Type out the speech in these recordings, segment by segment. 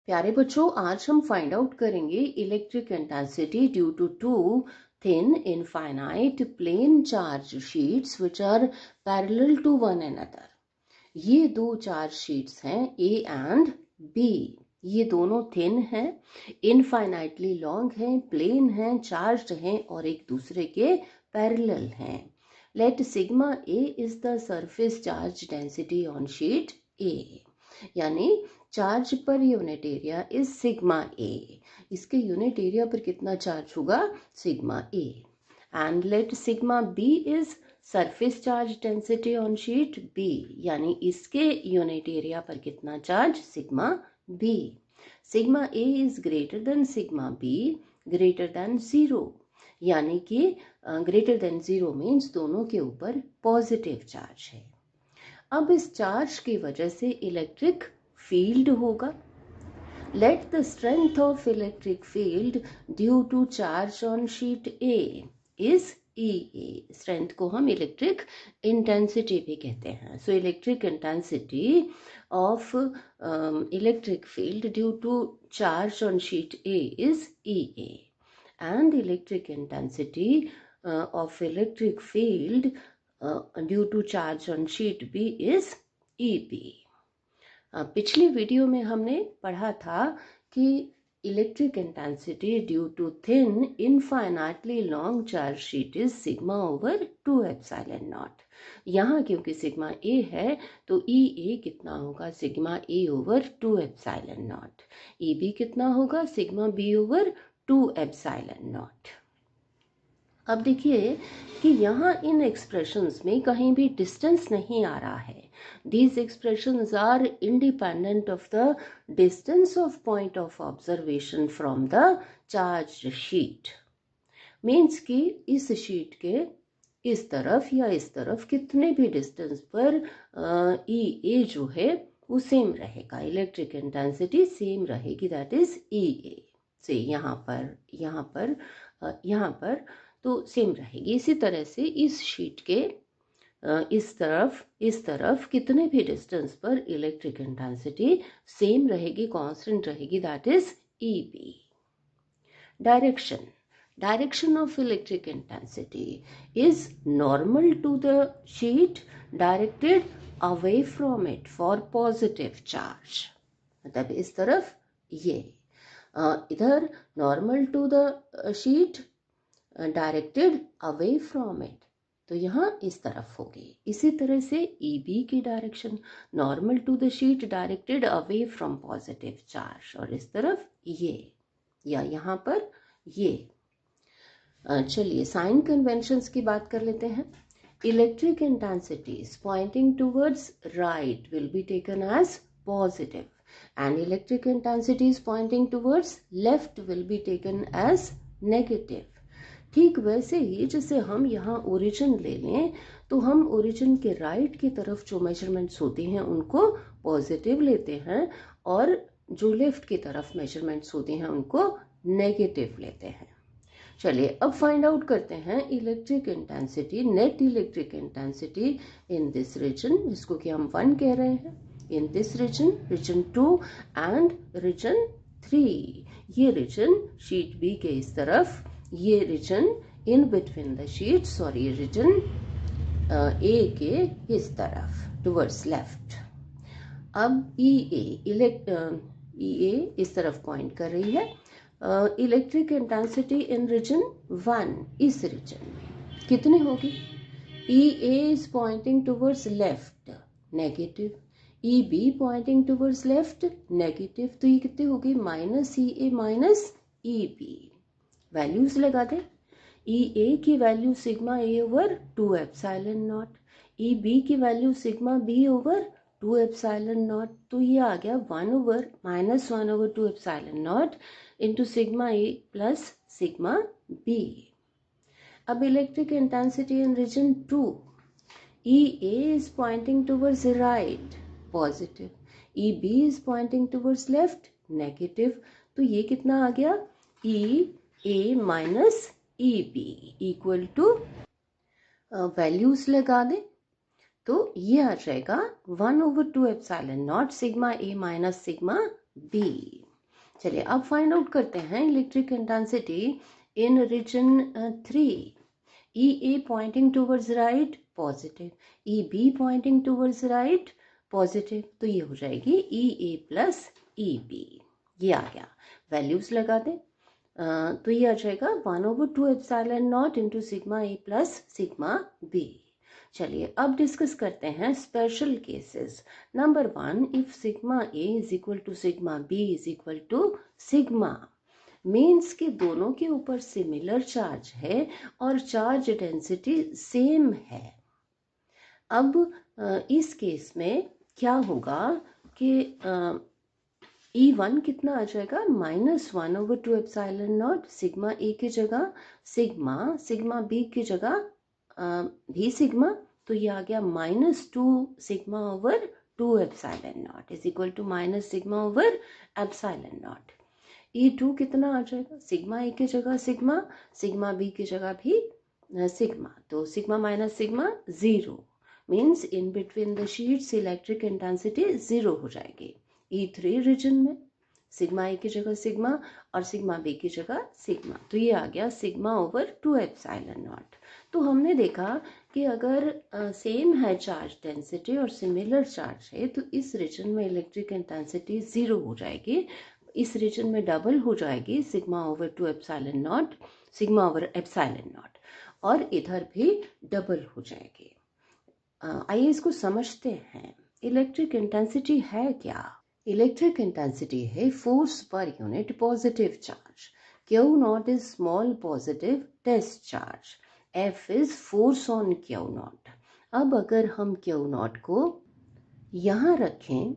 प्यारे बच्चों, आज हम फाइंड आउट करेंगे electric intensity due to two thin infinite plane charge sheets which are parallel to one another. ये दो चार्ज शीट्स हैं A एंड B. ये दोनों थिन हैं, इनफाइनाइटली लॉन्ग हैं, प्लेन हैं, चार्ज्ड हैं और एक दूसरे के पैरेलल हैं. Let sigma A is the surface charge density on sheet A. यानी चार्ज पर unit area is sigma A. इसके यूनिट एरिया पर कितना चार्ज होगा? Sigma A. And let sigma B is surface charge density on sheet B. यानी इसके unit area पर कितना charge? Sigma B. Sigma A is greater than sigma B greater than 0. यानी कि ग्रेटर देन 0 मीन्स दोनों के ऊपर पॉजिटिव चार्ज है. अब इस चार्ज की वजह से इलेक्ट्रिक फील्ड होगा. Let the strength of electric field due to charge on sheet A is EA. Strength को हम इलेक्ट्रिक इंटेंसिटी भी कहते हैं. So electric intensity of electric field due to charge on sheet A is EA and electric intensity of electric field due to charge on sheet B is EB. पिछली video में हमने पढ़ा था कि electric intensity due to thin infinitely long charge sheet is sigma over 2 epsilon naught. यहाँ क्योंकि sigma A है तो EA कितना होगा? Sigma A over 2 epsilon naught. EB कितना होगा? Sigma B over 2 epsilon naught. अब देखिए कि यहाँ इन एक्सप्रेशंस में कहीं भी डिस्टेंस नहीं आ रहा है. These expressions are independent of the distance of point of observation from the charge sheet. Means कि इस शीट के इस तरफ या इस तरफ कितने भी डिस्टेंस पर EA जो है वो सेम रहेगा. इलेक्ट्रिक इंटेंसिटी सेम रहेगी, दैट इज EA. से यहाँ पर तो सेम रहेगी. इसी तरह से इस शीट के इस तरफ कितने भी डिस्टेंस पर इलेक्ट्रिक इंटेंसिटी सेम रहेगी, कांस्टेंट रहेगी, that is EB. Direction of electric intensity is normal to the sheet directed away from it for positive charge. मतलब इस तरफ ये इधर normal to the sheet directed away from it, तो यहाँ इस तरफ होगी. इसी तरह से EB की direction normal to the sheet directed away from positive charge और इस तरफ ये या यहाँ पर ये. चलिए साइन कन्वेंशंस की बात कर लेते हैं. Electric intensities pointing towards right will be taken as positive and electric intensities pointing towards left will be taken as negative. ठीक वैसे ही जैसे हम यहाँ ओरिजिन ले लें तो हम ओरिजिन के राइट की तरफ जो मेजरमेंट्स होती हैं उनको पॉजिटिव लेते हैं और जो लेफ्ट की तरफ मेजरमेंट्स होती हैं उनको नेगेटिव लेते हैं. चलिए अब फाइंड आउट करते हैं electric intensity, net electric intensity in this region, जिसको कि हम 1 कह रहे हैं. In this region 2 and region 3. ये region sheet B के इस तरफ, ये region in between the sheets और ये region A के इस तरफ towards left. अब EA इस तरफ पॉइंट कर रही है. इलेक्ट्रिक इंटेंसिटी इन region 1 इस region में कितनी होगी? EA is pointing towards left, negative. EB pointing towards left, negative. तो ये कितनी होगी? -EA minus EB. वैल्यूज लगा दें. EA की value sigma A over 2 epsilon naught, EB की value sigma B over 2 epsilon naught. तो ये आ गया -1 over 2 epsilon naught into sigma A plus sigma B. अब electric intensity in region 2, EA is pointing towards right, positive. EB is pointing towards left, negative. तो ये कितना आ गया? EA minus EB equal to values लगा दें तो ये आ जाएगा 1 over 2 epsilon naught sigma A minus sigma B. चलिए अब फाइंड आउट करते हैं electric intensity in region 3. EA pointing towards right positive, EB pointing towards right positive, तो ये हो जाएगी EA plus EB. ये आ गया, वैल्यूज लगा दें तो ये आ जाएगा 1/2 epsilon naught into sigma A plus sigma B. चलिए अब डिस्कस करते हैं special cases. Number 1, if sigma A is equal to sigma B is equal to sigma, means के दोनों के ऊपर सिमिलर चार्ज है और चार्ज डेंसिटी सेम है. अब इस केस में क्या होगा कि E1 कितना आ जाएगा, -1/2 एप्सिलॉन नॉट सिग्मा ए की जगह सिग्मा बी की जगह भी सिग्मा, तो ये आ गया -2 सिग्मा/2 epsilon naught is equal to -सिग्मा/एप्सिलॉन नॉट. E2 कितना आ जाएगा, सिग्मा ए की जगह सिग्मा बी की जगह भी सिग्मा, तो sigma minus sigma 0, means in between the sheets electric intensity 0 हो जाएगी. E3 रीजन में सिग्मा ए की जगह सिग्मा और सिग्मा बी की जगह सिग्मा, तो ये आ गया सिग्मा/2 एप्सिलॉन नॉट. तो हमने देखा कि अगर सेम है चार्ज डेंसिटी और सिमिलर चार्ज है तो इस रीजन में इलेक्ट्रिक इंटेंसिटी 0 हो जाएगी, इस रीजन में डबल हो जाएगी सिग्मा/2 एप्सिलॉन नॉट सिग्मा/एप्सिलॉन नॉट, और इधर भी डबल हो जाएगी. आइए इसको समझते हैं. इलेक्ट्रिक इंटेंसिटी है क्या? इलेक्ट्रिक इंटेंसिटी है force per unit positive charge. Q0 is small positive test charge. F is force on Q0. अब अगर हम Q0 को यहाँ रखें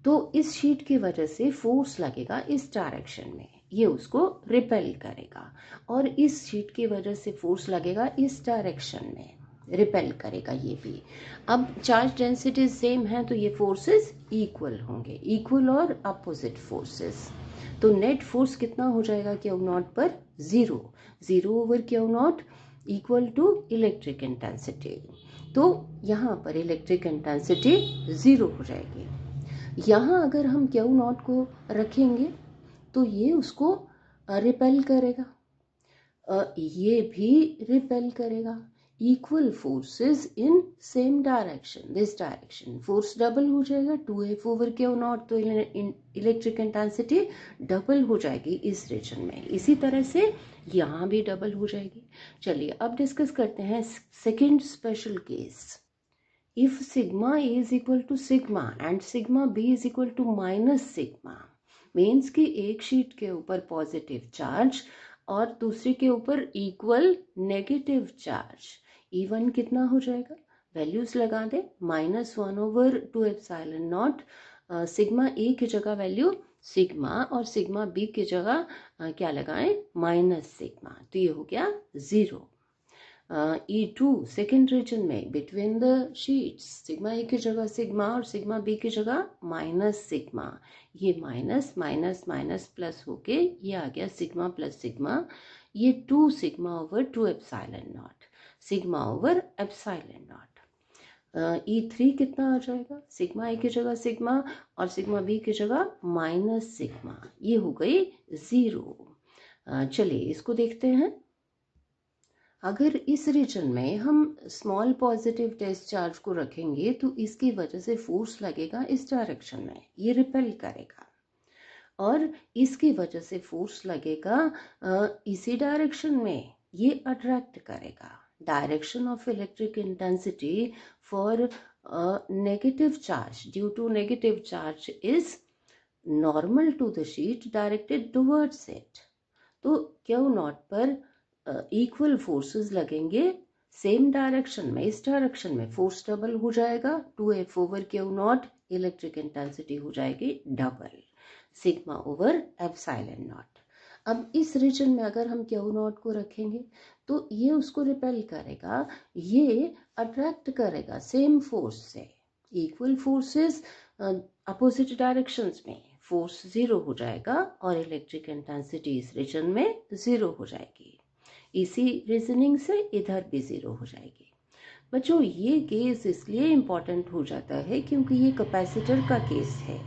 तो इस शीट की वजह से फोर्स लगेगा इस डायरेक्शन में, ये उसको रिपेल करेगा, और इस शीट की वजह से फोर्स लगेगा इस डायरेक्शन में, रिपेल करेगा ये भी. अब चार्ज डेंसिटी सेम है तो ये फोर्सेस इक्वल होंगे, इक्वल और अपोजिट फोर्सेस. तो नेट फोर्स कितना हो जाएगा Q0 पर, 0/Q0 equal to electric intensity. तो यहाँ पर इलेक्ट्रिक इंटेंसिटी 0 हो जाएगी. यहाँ अगर हम Q0 को रखेंगे तो ये उसको रिपेल करेगा, ये भी रिपेल करेगा. Equal forces in same direction, this direction, force double हो जाएगा 2F/Q0, तो इलेक्ट्रिक इंटेंसिटी डबल हो जाएगी इस रीजन में. इसी तरह से यहाँ भी डबल हो जाएगी. चलिए अब डिस्कस करते हैं second special case. If sigma A is equal to sigma and sigma B is equal to -sigma, means कि एक शीट के ऊपर पॉजिटिव चार्ज और दूसरे के ऊपर इक्वल नेगेटिव चार्ज. E1 कितना हो जाएगा, वैल्यूज लगा दे, -1/2 एप्सिलॉन नॉट सिग्मा ए की जगह वैल्यू सिग्मा और सिग्मा बी की जगह क्या लगाएं, -सिग्मा, तो ये हो गया 0. E2 सेकेंड रीजन में बिटवीन द शीट्स सिग्मा ए की जगह सिग्मा और सिग्मा बी की जगह -सिग्मा, ये माइनस माइनस माइनस प्लस होके ये आ गया सिग्मा प्लस सिग्मा, ये 2 सिग्मा/2 एप्सिलॉन नॉट सिग्मा/एप्सिलॉन नॉट. E3 कितना आ जाएगा, सिग्मा ए की जगह सिग्मा और सिग्मा बी की जगह -सिग्मा, ये हो गई 0. चलिए इसको देखते हैं. अगर इस रीजन में हम स्मॉल पॉजिटिव टेस्ट चार्ज को रखेंगे तो इसकी वजह से फोर्स लगेगा इस डायरेक्शन में, ये रिपेल करेगा, और इसकी वजह से फोर्स लगेगा इसी डायरेक्शन में, ये अट्रैक्ट करेगा. Direction of electric intensity for negative charge due to negative charge is normal to the sheet directed towards it. तो Q0 पर इक्वल फोर्सेस लगेंगे सेम डायरेक्शन में, इस डायरेक्शन में फोर्स डबल हो जाएगा 2F/Q0, इलेक्ट्रिक इंटेंसिटी हो जाएगी डबल सिग्मा/एप्सिलॉन नॉट. अब इस रीजन में अगर हम Q0 को रखेंगे तो ये उसको रिपेल करेगा, ये अट्रैक्ट करेगा सेम फोर्स से, इक्वल फोर्सेस अपोजिट डायरेक्शंस में, फोर्स 0 हो जाएगा और इलेक्ट्रिक इंटेंसिटी इस रीजन में 0 हो जाएगी. इसी रीजनिंग से इधर भी 0 हो जाएगी. बच्चों ये केस इसलिए इम्पॉर्टेंट हो जाता है क्योंकि ये कैपेसिटर का केस है.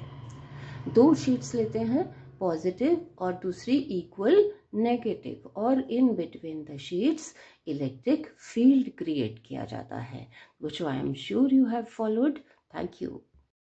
2 शीट्स लेते हैं, पॉजिटिव और दूसरी इक्वल नेगेटिव, और in between the sheets electric field create किया जाता है, which I am sure you have followed. Thank you.